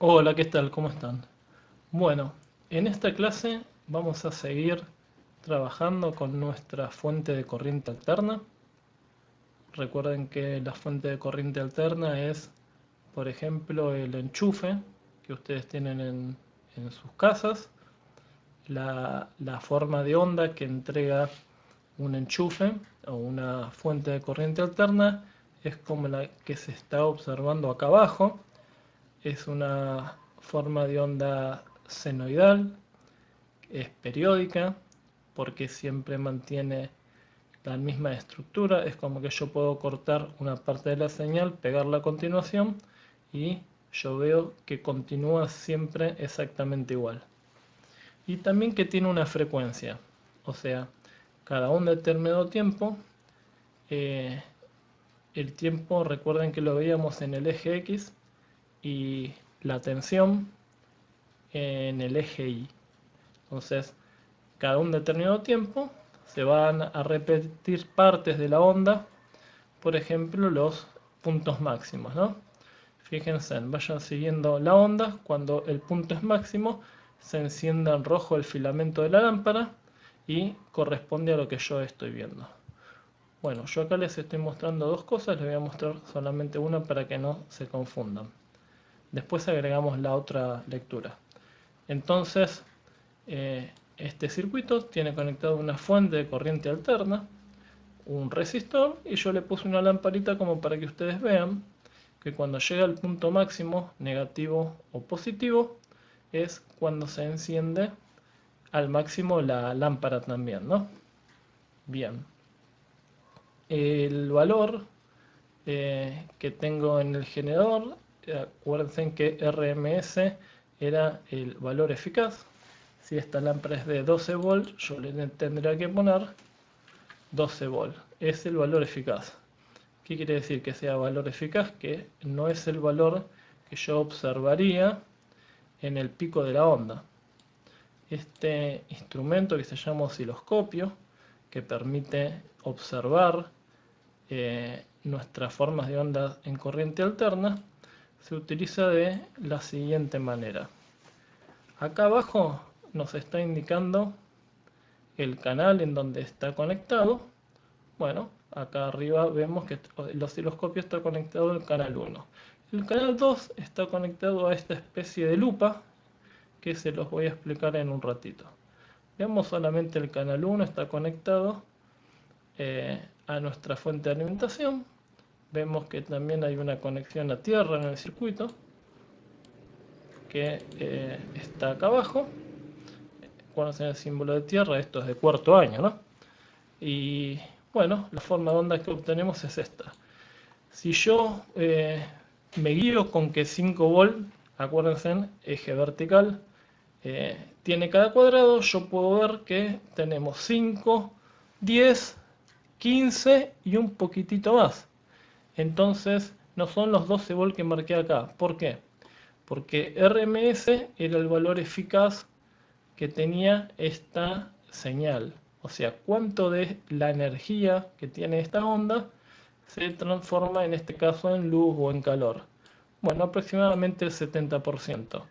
Hola, ¿qué tal? ¿Cómo están? Bueno, en esta clase vamos a seguir trabajando con nuestra fuente de corriente alterna. Recuerden que la fuente de corriente alterna es, por ejemplo, el enchufe que ustedes tienen en sus casas, la forma de onda que entrega un enchufe o una fuente de corriente alterna es como la que se está observando acá abajo. Es una forma de onda senoidal, es periódica, porque siempre mantiene la misma estructura. Es como que yo puedo cortar una parte de la señal, pegarla a continuación y yo veo que continúa siempre exactamente igual. Y también que tiene una frecuencia, o sea, cada un determinado tiempo, eh, el tiempo, recuerden que lo veíamos en el eje X y la tensión en el eje Y. Entonces, cada un determinado tiempo se van a repetir partes de la onda, por ejemplo, los puntos máximos, ¿no? Fíjense, vayan siguiendo la onda, cuando el punto es máximo, se enciende en rojo el filamento de la lámpara y corresponde a lo que yo estoy viendo. Bueno, yo acá les estoy mostrando dos cosas, les voy a mostrar solamente una para que no se confundan. Después agregamos la otra lectura. Entonces, este circuito tiene conectado una fuente de corriente alterna, un resistor, y yo le puse una lamparita como para que ustedes vean que cuando llega al punto máximo, negativo o positivo, es cuando se enciende al máximo la lámpara también, ¿no? Bien. El valor que tengo en el generador, acuérdense que RMS era el valor eficaz. Si esta lámpara es de 12 volts, yo le tendría que poner 12 volts. Es el valor eficaz. ¿Qué quiere decir que sea valor eficaz? Que no es el valor que yo observaría en el pico de la onda. Este instrumento que se llama osciloscopio, que permite observar nuestras formas de onda en corriente alterna, se utiliza de la siguiente manera. Acá abajo nos está indicando el canal en donde está conectado. Bueno, acá arriba vemos que el osciloscopio está conectado al canal 1. El canal 2 está conectado a esta especie de lupa que se los voy a explicar en un ratito. Veamos solamente el canal 1 está conectado a nuestra fuente de alimentación. Vemos que también hay una conexión a tierra en el circuito que está acá abajo. Conocen el símbolo de tierra, esto es de cuarto año, ¿no? Y bueno, la forma de onda que obtenemos es esta. Si yo me guío con que 5 volt, acuérdense, eje vertical, tiene cada cuadrado, yo puedo ver que tenemos 5, 10, 15 y un poquitito más. Entonces no son los 12 volt que marqué acá. ¿Por qué? Porque RMS era el valor eficaz que tenía esta señal. O sea, cuánto de la energía que tiene esta onda se transforma en este caso en luz o en calor. Bueno, aproximadamente el 70%.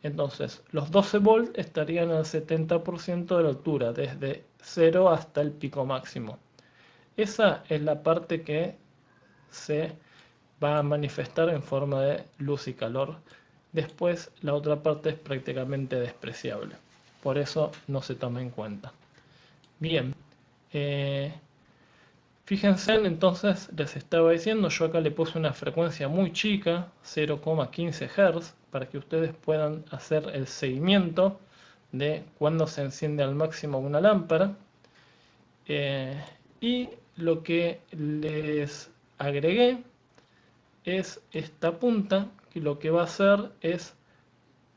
Entonces, los 12 volt estarían al 70% de la altura, desde 0 hasta el pico máximo. Esa es la parte que se va a manifestar en forma de luz y calor. Después, la otra parte es prácticamente despreciable. Por eso no se toma en cuenta. Bien, eh, fíjense, entonces les estaba diciendo, yo acá le puse una frecuencia muy chica, 0,15 Hz, para que ustedes puedan hacer el seguimiento de cuando se enciende al máximo una lámpara. Y lo que les agregué es esta punta, que lo que va a hacer es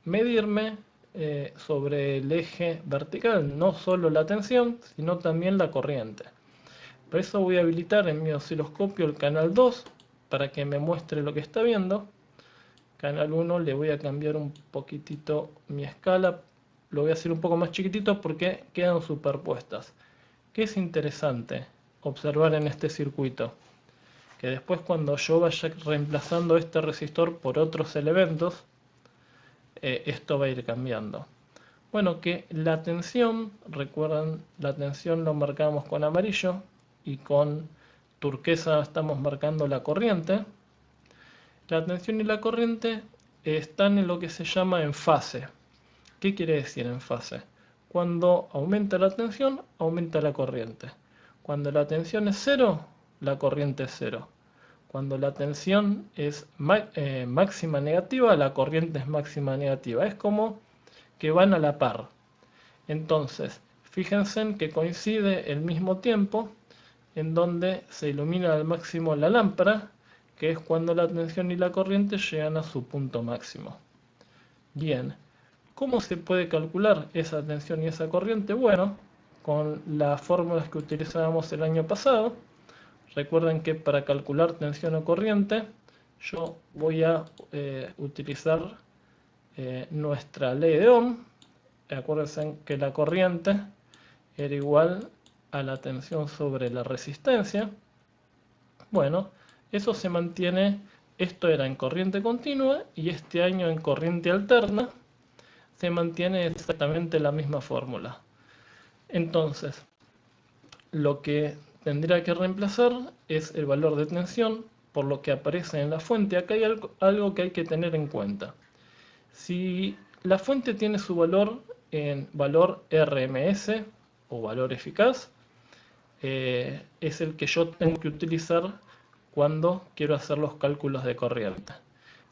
medirme sobre el eje vertical, no solo la tensión, sino también la corriente. Por eso voy a habilitar en mi osciloscopio el canal 2 para que me muestre lo que está viendo. Canal 1 le voy a cambiar un poquitito mi escala, lo voy a hacer un poco más chiquitito porque quedan superpuestas. ¿Qué es interesante observar en este circuito? Que después cuando yo vaya reemplazando este resistor por otros elementos, esto va a ir cambiando. Bueno, que la tensión, recuerdan, la tensión lo marcamos con amarillo y con turquesa estamos marcando la corriente. La tensión y la corriente están en lo que se llama en fase. ¿Qué quiere decir en fase? Cuando aumenta la tensión, aumenta la corriente. Cuando la tensión es cero, la corriente es cero. Cuando la tensión es máxima negativa, la corriente es máxima negativa. Es como que van a la par. Entonces, fíjense en que coincide el mismo tiempo en donde se ilumina al máximo la lámpara, que es cuando la tensión y la corriente llegan a su punto máximo. Bien, ¿cómo se puede calcular esa tensión y esa corriente? Bueno, con las fórmulas que utilizábamos el año pasado. Recuerden que para calcular tensión o corriente, yo voy a utilizar nuestra ley de Ohm. Acuérdense que la corriente era igual a la tensión sobre la resistencia. Bueno, eso se mantiene, esto era en corriente continua y este año en corriente alterna se mantiene exactamente la misma fórmula. Entonces, lo que tendría que reemplazar es el valor de tensión por lo que aparece en la fuente. Acá hay algo que hay que tener en cuenta. Si la fuente tiene su valor en valor RMS o valor eficaz, es el que yo tengo que utilizar cuando quiero hacer los cálculos de corriente.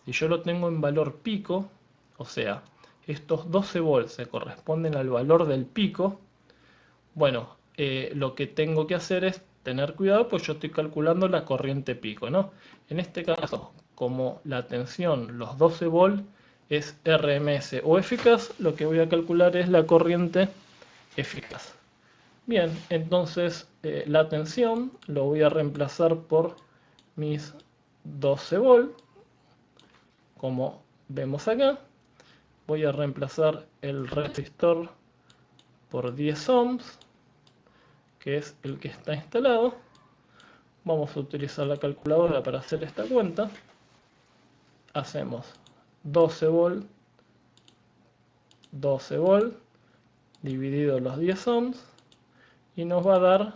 Si yo lo tengo en valor pico, o sea, estos 12 volts se corresponden al valor del pico, bueno, lo que tengo que hacer es tener cuidado, pues yo estoy calculando la corriente pico, ¿no? En este caso, como la tensión, los 12 volts, es RMS o eficaz, lo que voy a calcular es la corriente eficaz. Bien, entonces la tensión lo voy a reemplazar por mis 12 volts, como vemos acá. Voy a reemplazar el resistor por 10 ohms, que es el que está instalado. Vamos a utilizar la calculadora para hacer esta cuenta. Hacemos 12 volts dividido los 10 ohms y nos va a dar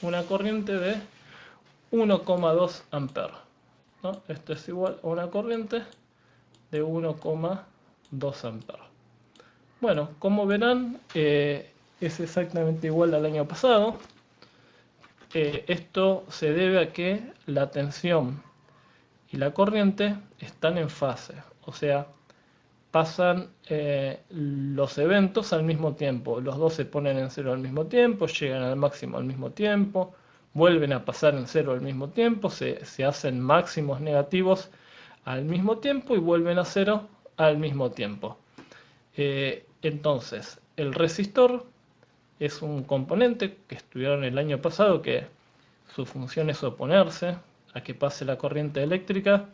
una corriente de 1,2 amperes, ¿no? Esto es igual a una corriente de 1,2 amperes. Bueno, como verán, es exactamente igual al año pasado. Esto se debe a que la tensión y la corriente están en fase, o sea, pasan los eventos al mismo tiempo. Los dos se ponen en cero al mismo tiempo, llegan al máximo al mismo tiempo, vuelven a pasar en cero al mismo tiempo, se hacen máximos negativos al mismo tiempo y vuelven a cero al mismo tiempo. Entonces, el resistor es un componente que estudiaron el año pasado que su función es oponerse a que pase la corriente eléctrica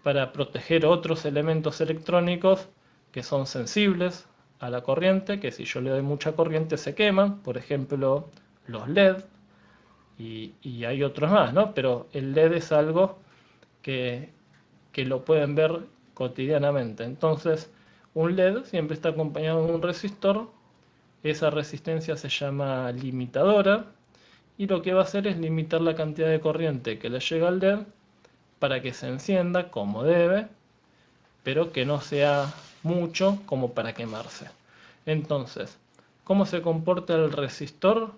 para proteger otros elementos electrónicos que son sensibles a la corriente, que si yo le doy mucha corriente se queman, por ejemplo los LED, y hay otros más, ¿no? Pero el LED es algo que lo pueden ver cotidianamente. Entonces, un LED siempre está acompañado de un resistor. Esa resistencia se llama limitadora y lo que va a hacer es limitar la cantidad de corriente que le llega al LED para que se encienda como debe, pero que no sea mucho como para quemarse. Entonces, ¿cómo se comporta el resistor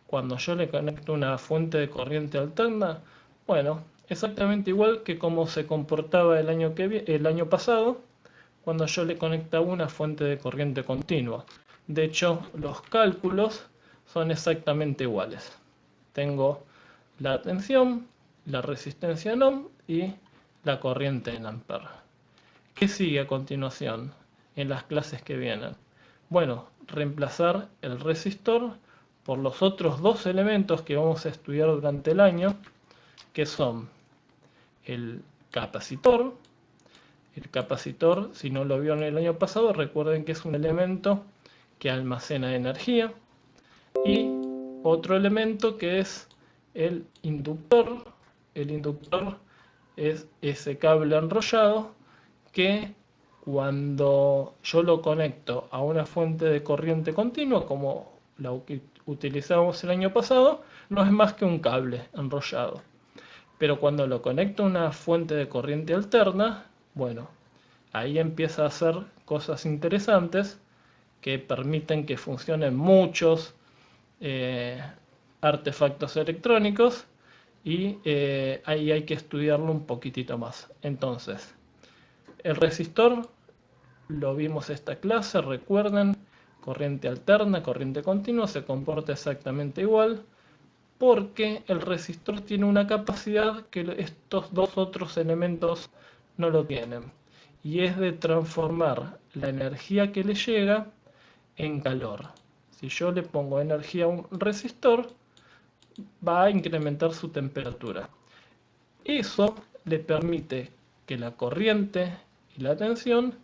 cuando yo le conecto una fuente de corriente alterna? Bueno, exactamente igual que como se comportaba el año pasado cuando yo le conectaba una fuente de corriente continua. De hecho, los cálculos son exactamente iguales. Tengo la tensión, la resistencia en ohm y la corriente en amperes. ¿Qué sigue a continuación en las clases que vienen? Bueno, reemplazar el resistor por los otros dos elementos que vamos a estudiar durante el año, que son el capacitor. El capacitor, si no lo vieron el año pasado, recuerden que es un elemento que almacena energía. Y otro elemento que es el inductor. El inductor es ese cable enrollado que Cuando yo lo conecto a una fuente de corriente continua, como la que utilizábamos el año pasado, no es más que un cable enrollado. Pero cuando lo conecto a una fuente de corriente alterna, bueno, ahí empieza a hacer cosas interesantes que permiten que funcionen muchos eh, artefactos electrónicos y ahí hay que estudiarlo un poquitito más. Entonces, el resistor lo vimos esta clase, recuerden, corriente alterna, corriente continua, se comporta exactamente igual porque el resistor tiene una capacidad que estos dos otros elementos no lo tienen, y es de transformar la energía que le llega en calor. Si yo le pongo energía a un resistor, va a incrementar su temperatura. Eso le permite que la corriente y la tensión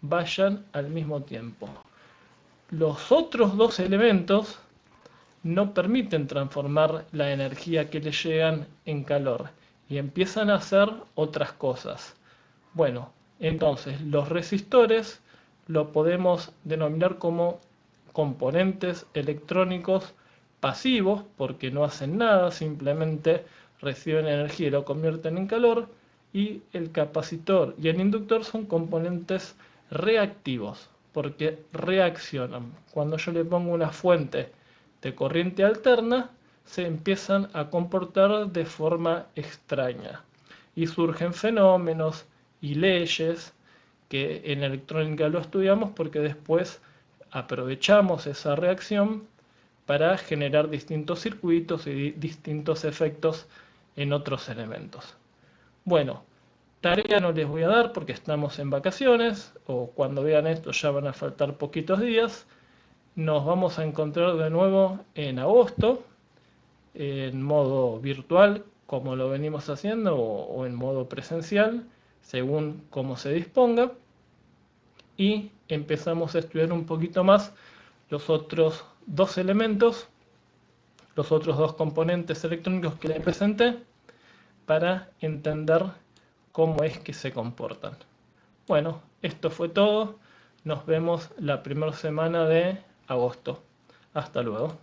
vayan al mismo tiempo. Los otros dos elementos no permiten transformar la energía que le llegan en calor y empiezan a hacer otras cosas. Bueno, entonces los resistores lo podemos denominar como componentes electrónicos pasivos porque no hacen nada, simplemente reciben energía y lo convierten en calor, y el capacitor y el inductor son componentes reactivos porque reaccionan. Cuando yo le pongo una fuente de corriente alterna, se empiezan a comportar de forma extraña y surgen fenómenos y leyes que en electrónica lo estudiamos porque después aprovechamos esa reacción para generar distintos circuitos y distintos efectos en otros elementos. Bueno, tarea no les voy a dar porque estamos en vacaciones, o cuando vean esto ya van a faltar poquitos días. Nos vamos a encontrar de nuevo en agosto, en modo virtual, como lo venimos haciendo, o en modo presencial, según cómo se disponga. Y empezamos a estudiar un poquito más los otros dos elementos, los otros dos componentes electrónicos que les presenté, para entender cómo es que se comportan. Bueno, esto fue todo. Nos vemos la primera semana de agosto. Hasta luego.